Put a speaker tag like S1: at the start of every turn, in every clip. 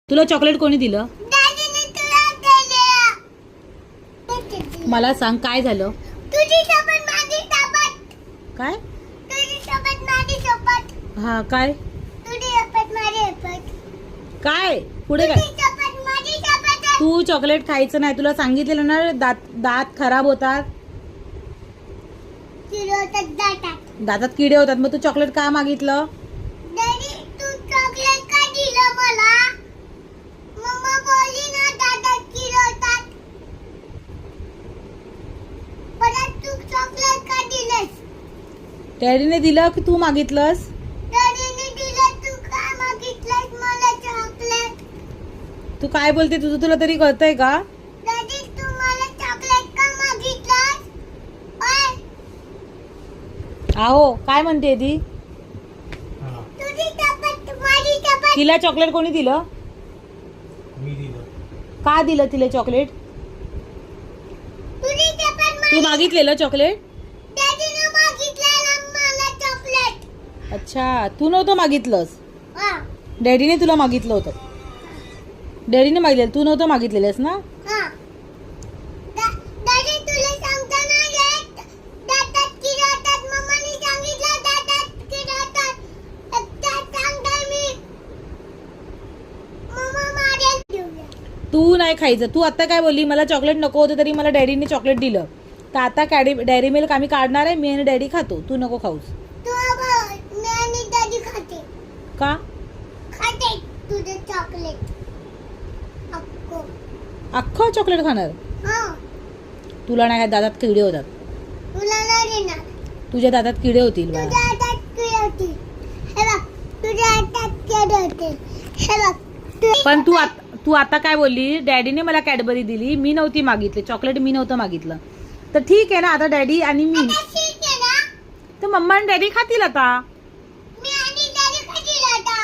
S1: तुला चॉकलेट कोणी दिलं?
S2: दादीने तुला दिलं.
S1: मला सांग काय झालं?
S2: तुझी सोबत माझी सोबत.
S1: काय?
S2: तुझी सोबत माझी सोबत.
S1: हा काय
S2: तुझी सोबत माझी सोबत.
S1: काय पुढे
S2: तुझी
S1: काय?
S2: सोबत माझी सोबत.
S1: तू चॉकलेट खायचं नाही, तुला सांगितलेलं ना, दात खराब होतात,
S2: चिरवतात दातात.
S1: दातात किडे होतात. मग तू चॉकलेट का मागितलं?
S2: डॅडी तू चॉकलेट का दिलं मला? मम्मा बोलली ना दातात चिरवतात. परत तू चॉकलेट का दिलंस?
S1: डॅडीने दिलं की तू मागितलंस?
S2: डॅडीने दिलं. तू काय मागितलंस मला चॉकलेट?
S1: तू काय बोलते, तुझं तुला तरी कळतंय का?
S2: डॅडी तू मला चॉकलेट का मागितलंस? ओय
S1: आहो काय म्हणते ती?
S2: तुझी चपात माझी चपात.
S1: तिला चॉकलेट कोणी दिलं?
S3: मी दिलं.
S1: का दिलं तिला चॉकलेट?
S2: तुझी चपात
S1: तू मागितलेलं चॉकलेट?
S2: डॅडीने मागितलेलं मला चॉकलेट.
S1: अच्छा, तू नव्हतं मागितलंस,
S2: हा
S1: डॅडीने तुला मागितलं होतं. डॅडीने मागितलेलं, तू नव्हतं मागितलेलंस ना?
S2: हा. डॅडी तुला सांगताना येत दातात किरवतात. मम्माने सांगितलं दातात किरवतात. आता सांगताय मी. मम्मा मारेल.
S1: तू नाही खायचं. तू आता काय बोलली, मला चॉकलेट नको होतं तरी मला डॅडीने चॉकलेट दिलं. तर आता डेअरी मिल्क आम्ही काढणार आहे, मी आणि डॅडी खातो, तू नको खाऊस.
S2: तू अब मी आणि डॅडी खाते.
S1: का?
S2: खाते तुझं चॉकलेट. अक्को.
S1: अख्खं चॉकलेट खाणार?
S2: हा
S1: तुला नाही खात, दातात किडे होतात.
S2: तुला नाही देणार.
S1: तुझ्या दातात किडे होतील बाळा.
S2: तुझ्या हातात किरवतील. हे बघ तुझ्या हातात किरवतील. हे बघ
S1: पण तू आता काय बोलली, डॅडीने मला कॅडबरी दिली, मी नव्हती मागितली चॉकलेट, मी नव्हतं मागितलं. तर ठीक आहे ना, आता डॅडी आणि मी,
S2: आता ठीक आहे ना.
S1: तर मम्मा आणि डॅडी खातील आता.
S2: मी आणि डॅडी खातील आता.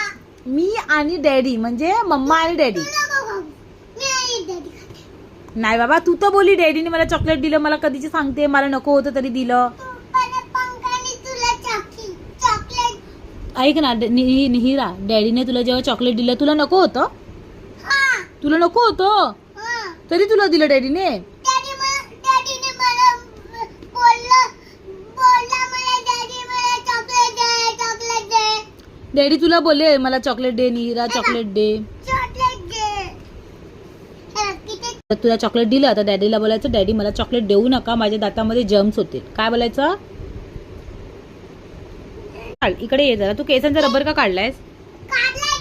S1: मी आणि डॅडी म्हणजे मम्मा आणि डॅडी.
S2: तुला बघू. मी आणि डॅडी खाते.
S1: नाही बाबा, तू तर बोलली डॅडीने मला चॉकलेट दिलं, मला कधीची सांगते, मला नको होतं तरी दिलं.
S2: तू परत पंखाने तुला चॉकलेट.
S1: ऐक ना निहिरा, डॅडीने तुला जेव्हा चॉकलेट दिलं तुला नको होतं?
S2: हा
S1: तुला नको होतं
S2: हा.
S1: तरी तुला दिलं डॅडीने?
S2: डॅडीने मला बोलला मला डॅडी मला चॉकलेट दे.
S1: डॅडी तुला बोलले मला चॉकलेट दे निहिरा, चॉकलेट दे.
S2: चॉकलेट दे. हे बघ, किती
S1: तर तुला चॉकलेट दिलं, आता डॅडीला बोलायचं डॅडी मला चॉकलेट देऊ नका, माझ्या दातामध्ये जर्म्स होतील. काय बोलायचं? इकडे ये जरा. तू केसांचा रबर का काढलायस?
S2: काढलाय